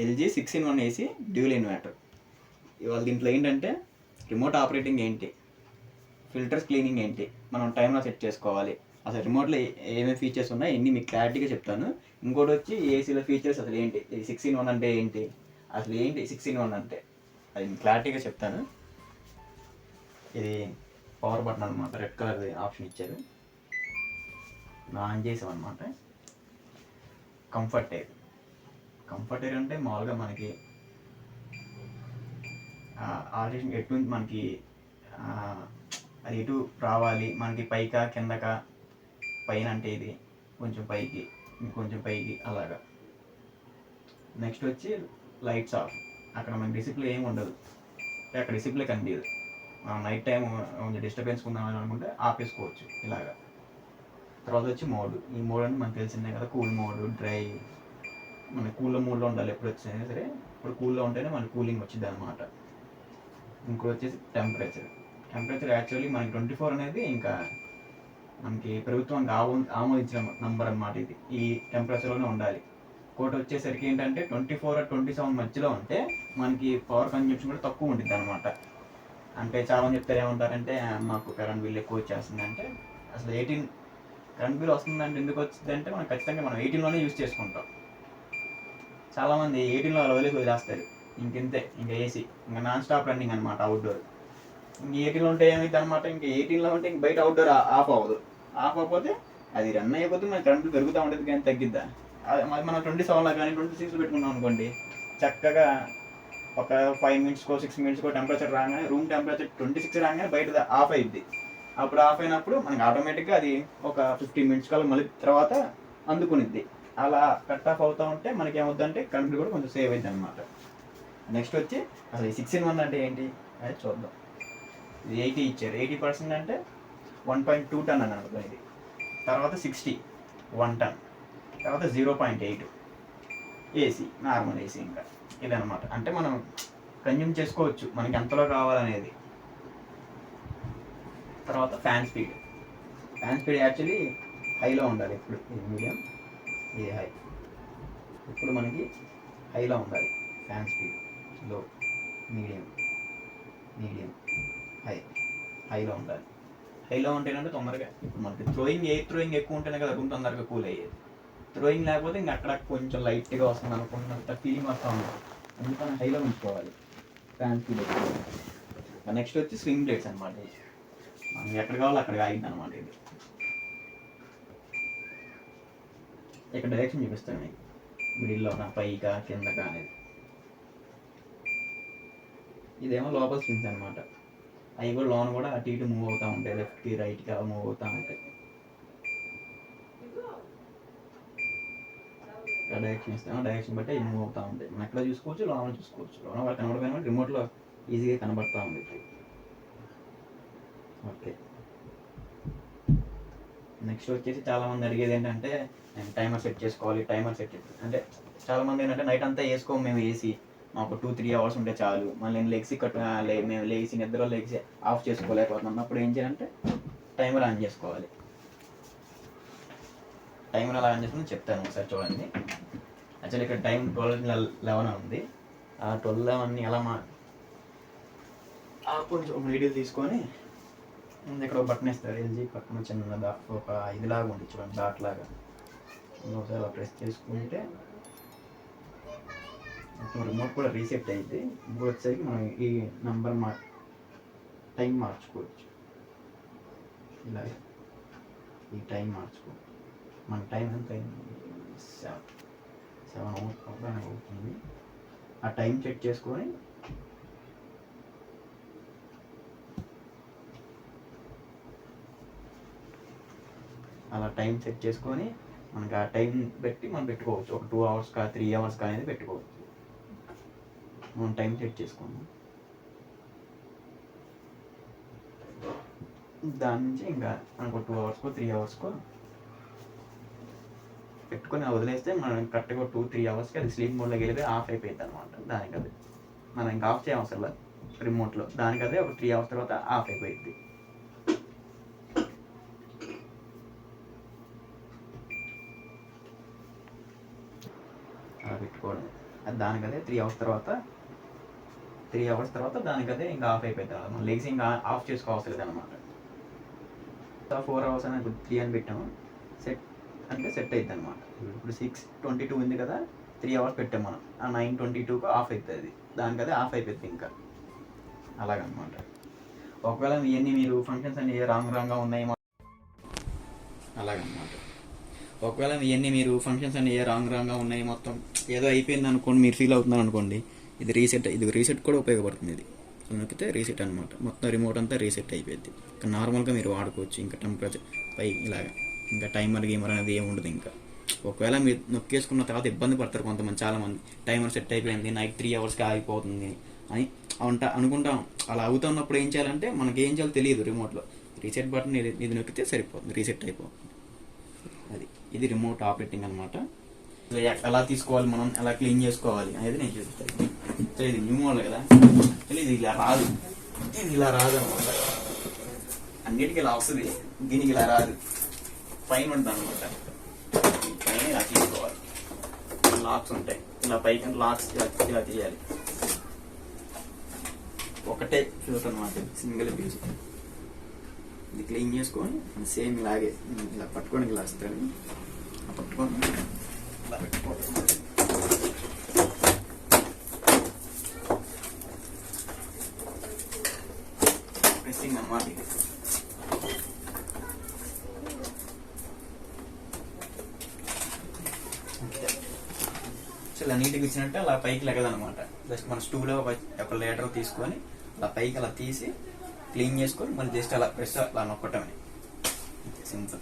LG 6-in-1 AC dual inverter. ఇవాళ దీంట్లో ఏంటంటే రిమోట్ ఆపరేటింగ్ ఏంటి, ఫిల్టర్స్ క్లీనింగ్ ఏంటి, మనం టైంలో సెట్ చేసుకోవాలి, అసలు రిమోట్లో ఏమేమి ఫీచర్స్ ఉన్నాయి ఇన్ని మీకు క్లారిటీగా చెప్తాను. ఇంకోటి వచ్చి ఏసీలో ఫీచర్స్ అసలు ఏంటి, 6-in-1 అంటే ఏంటి, అసలు ఏంటి 6-in-1 అంటే అది క్లారిటీగా చెప్తాను. ఇది పవర్ బటన్ అనమాట, రెడ్ కలర్ ఆప్షన్ ఇచ్చారు, ఆన్ చేసామన్నమాట. కంఫర్ట్ ఎయిర్ అంటే మామూలుగా మనకి ఆల్రెడీ ఎటు మనకి అది ఎటు రావాలి, మనకి పైకా కిందకా, పైన అంటే ఇది కొంచెం పైకి ఇంకొంచెం పైకి అలాగా. నెక్స్ట్ వచ్చి లైట్స్ ఆఫ్, అక్కడ మనకి డిసిప్లే ఏమి ఉండదు, అక్కడ డిసిప్లే కనిపించదు. మనం నైట్ టైం కొంచెం డిస్టర్బెన్స్ ఉందామని అనుకుంటే ఆపేసుకోవచ్చు ఇలాగా. తర్వాత వచ్చి మోడ్, ఈ మోడ్ అంటే మనకు తెలిసిందే కదా, కూల్ మోడ్, డ్రై, మన కూల్ మోడ్లో ఉండాలి ఎప్పుడు వచ్చినా సరే. ఇప్పుడు కూల్లో ఉంటేనే మనకి కూలింగ్ వచ్చింది అనమాట. ఇంకోటి వచ్చేసి టెంపరేచర్ యాక్చువల్లీ మనకి 24 అనేది ఇంకా మనకి ప్రభుత్వానికి ఆమోదించిన నంబర్ అనమాట. ఇది ఈ టెంపరేచర్లోనే ఉండాలి. ఇంకోటి వచ్చేసరికి ఏంటంటే 24 or 27 మధ్యలో ఉంటే మనకి పవర్ కన్జంప్షన్ కూడా తక్కువ ఉంటుంది అనమాట. అంటే చాలామంది చెప్తారు ఏమంటారంటే మాకు కరెంట్ బిల్ ఎక్కువ వచ్చేస్తుంది అంటే, అసలు 18 కరెంట్ బిల్ వస్తుందంటే ఎందుకు వచ్చింది అంటే మనం ఖచ్చితంగా మనం 18లోనే యూజ్ చేసుకుంటాం. చాలామంది 18లో అలా వదిలేస్తారు, ఇంకెంతే, ఇంకా ఏసీ ఇంకా నాన్ స్టాప్ రన్నింగ్ అనమాట అవుట్డోర్. ఇంక 18లో ఉంటే ఏమైంది అనమాట, ఇంక 18లో ఉంటే ఇంక బయట అవుట్డోర్ ఆఫ్ అవ్వదు. ఆఫ్ అవ్వకపోతే అది రన్ అయిపోతే మనకి కరెంట్ పెరుగుతూ ఉంటుంది కానీ తగ్గిద్దా. మనం 27లో కానీ 26 పెట్టుకున్నాం అనుకోండి, చక్కగా ఒక 5 minutesకో 6 minutesకో టెంపరేచర్ రాగానే, రూమ్ టెంపరేచర్ 26 రాగానే బయట ఆఫ్ అయ్యిద్ది. అప్పుడు ఆఫ్ అయినప్పుడు మనకి ఆటోమేటిక్గా అది ఒక 15 minutes కల్లా మళ్ళీ తర్వాత అందుకునిద్ది. అలా కట్ ఆఫ్ అవుతూ ఉంటే మనకి ఏమవుతుందంటే కరెంట్ కూడా కొంచెం సేవ్ అవుతుంది అనమాట. నెక్స్ట్ వచ్చి అసలు 6-in-1 అంటే ఏంటి అది చూద్దాం. ఇది 80 ఇచ్చారు, 80% అంటే 1.2 ton అని అనుకో ఇది. తర్వాత 60 1 ton, తర్వాత 0.8 ఏసీ, నార్మల్ ఏసీ. ఇంకా ఇదనమాట, అంటే మనం కన్జ్యూమ్ చేసుకోవచ్చు మనకి ఎంతలో కావాలనేది. తర్వాత ఫ్యాన్ స్పీడ్ యాక్చువల్లీ హైలో ఉండాలి ఎప్పుడు, ఇది మీడియం, ఇది హై. ఇప్పుడు మనకి హైలో ఉండాలి ఫ్యాన్ స్పీడ్, లో, మీడియం, హైలో ఉండాలి. హైలో ఉంటేనంటే తొందరగా, ఇప్పుడు మనకి ఎయిర్ థ్రోయింగ్ ఎక్కువ ఉంటేనే కదా రూమ్ తొందరగా కూల్ అయ్యేది. థ్రోయింగ్ లేకపోతే ఇంక అక్కడ కొంచెం లైట్గా వస్తుంది అనుకున్నంత ఫీలింగ్ వస్తూ ఉంటుంది. అందుకని హైలో ఉంచుకోవాలి ఫ్యాన్ స్పీడ్ ఎక్కువ. నెక్స్ట్ వచ్చి స్వింగ్ బ్లేడ్స్ అనమాట, మనం ఎక్కడ కావాలో అక్కడ ఆగింది అనమాట. ఇది ఇక్కడ డైరెక్షన్ చూపిస్తాను మీకు, మిడిల్లో పైకా కిందకా అనేది. ఇదేమో లోపల స్వింగ్స్ అనమాట, అవి కూడా లోన్ కూడా అటు ఇటు మూవ్ అవుతూ ఉంటాయి, లెఫ్ట్కి రైట్కి అలా మూవ్ అవుతూ ఉంటాయి. డైరెక్షన్ ఇస్తాము, డైరెక్షన్ బట్టి అవి మూవ్ అవుతూ ఉంటాయి. మనం ఎక్కడ చూసుకోవచ్చు, లోన చూసుకోవచ్చు. లోన వాళ్ళు కనబడిపోయిన రిమోట్లో ఈజీగా కనబడుతూ ఉంటుంది. ఓకే, నెక్స్ట్ వచ్చేసి చాలామంది అడిగేది ఏంటంటే నేను టైమర్ సెట్ చేసుకోవాలి. అంటే చాలామంది ఏంటంటే నైట్ అంతా వేసుకోము మేము ఏసీ, మాకు 2-3 hours ఉంటే చాలు, మళ్ళీ నేను మేము లేచి నిద్రలో లేచి ఆఫ్ చేసుకోలేకపోతున్నాం అన్నప్పుడు ఏం చేయాలంటే టైమర్ ఆన్ చేసుకోవాలి. టైమర్ అలా ఆన్ చేసుకుని చెప్తాను ఒకసారి చూడండి. యాక్చువల్లీ ఇక్కడ టైం 12:11 ఉంది. ఆ 12:11 ఎలా కొంచెం వీడియో తీసుకొని ఇక్కడ ఒక బటన్ ఇస్తారు, ఎల్జీ పక్కన చిన్నదా ఒక ఇదిలాగా ఉంది చూడండి, డాట్ లాగా. ఒకసారి అలా ప్రెస్ చేసుకుంటే రిమోట్ కూడా రీసెట్ అయింది. ఇప్పుడు వచ్చేసరికి మనం ఈ నంబర్ టైం మార్చుకోవచ్చు. ఇలా ఈ టైం మార్చుకోవచ్చు. మన టైం ఎంత అయింది, 7 అవుతుంది. ఆ టైం చెక్ చేసుకొని అలా టైం సెట్ చేసుకొని మనకి ఆ టైం పెట్టి మనం పెట్టుకోవచ్చు. ఒక 2 hours 3 hours అనేది పెట్టుకోవచ్చు. మనం టైం సెట్ చేసుకున్నాం, దాని నుంచి ఇంకా మనకు 2 hours 3 hours పెట్టుకొని వదిలేస్తే మనం కరెక్ట్గా 2-3 hours అది స్లీప్ మోడ్లోకి వెళ్ళి ఆఫ్ అయిపోయింది అనమాట. దానికి అది మనం ఇంకా ఆఫ్ చేయవసరం లేదు రిమోట్లో, దానికి అదే ఒక 3 hours తర్వాత ఆఫ్ అయిపోయింది. అలా పెట్టుకోవడం. అది దానికదే 3 అవర్స్ తర్వాత దానికదే ఇంకా ఆఫ్ అయిపోతుంది. మనం లెగ్స్ ఇంకా ఆఫ్ చేసుకోవాల్సి లేదు అనమాట. 4 అవర్స్ అని ఇప్పుడు 3 అని పెట్టాము, సెట్ అంటే సెట్ అవుతుంది అనమాట. ఇప్పుడు 6:22 ఉంది కదా, 3 అవర్స్ పెట్టాం మనం, ఆ 9:22కు ఆఫ్ అవుతుంది, దానికదే ఆఫ్ అయిపోతుంది ఇంకా అలాగనమాట. ఒకవేళ ఇవన్నీ మీరు ఫంక్షన్స్ అన్ని రాంగ్గా ఉన్నాయి అలాగనమాట. ఒకవేళ ఇవన్నీ మీరు ఫంక్షన్స్ అన్ని రాంగ్గా ఉన్నాయి, మొత్తం ఏదో అయిపోయింది అనుకోండి, మీరు ఫీల్ అవుతున్నారు అనుకోండి, ఇది రీసెట్ కూడా ఉపయోగపడుతుంది. ఇది నొక్కితే రీసెట్ అనమాట, మొత్తం రిమోట్ అంతా రీసెట్ అయిపోయింది. ఇంకా నార్మల్గా మీరు వాడుకోవచ్చు. ఇంకా టెంపరేచర్ పై ఇలాగా ఇంకా టైమర్ గేమర్ అనేది ఏమి ఉండదు. ఇంకా ఒకవేళ మీరు నొక్కేసుకున్న తర్వాత ఇబ్బంది పడతారు కొంతమంది, చాలామంది. టైమర్ సెట్ అయిపోయింది, నైట్ 3 అవర్స్కి ఆగిపోతుంది అని అనుకుంటాం. అలా అవుతున్నప్పుడు ఏం చేయాలంటే, మనకి ఏం చేయాలో తెలియదు. రిమోట్లో రీసెట్ బటన్ ఇది నొక్కితే సరిపోతుంది, రీసెట్ అయిపోతుంది. ఇది రిమోట్ ఆపరేటింగ్ అనమాట. ఎలా తీసుకోవాలి, మనం ఎలా క్లీన్ చేసుకోవాలి అనేది నేను చూపిస్తాను. ఇది న్యూ మోడల్ కదా, ఇది ఇలా రాదు, ఇలా రాదు అనమాట. అన్నిటికీ ఇలా వస్తుంది, దీనికి ఇలా రాదు, పైన ఉంటుంది అనమాట. పైన ఇలా తీసుకోవాలి, లాక్స్ ఉంటాయి, ఇలా పైకి లాక్స్ ఇలా తీయాలి. ఒకటే ఫ్యూజ్ అనమాట, సింగిల్ ఫ్యూజ్. ఇది క్లీన్ చేసుకొని సేమ్ ఇలాగే ఇలా పట్టుకొని ఇలా వస్తాను, పట్టుకొని ఇలా పెట్టుకోవాలి. ప్రెస్సింగ్ అన్నమాట. ఇలా నీట్గా ఇచ్చినట్టు అలా పైకి లెగదనమాట. జస్ట్ మన స్టూవ్లో ఒక లీటర్ తీసుకొని అలా పైకి అలా తీసి క్లీన్ చేసుకొని మళ్ళీ జస్ట్ అలా ప్రెస్ అలా నొక్కటమే, సింపుల్.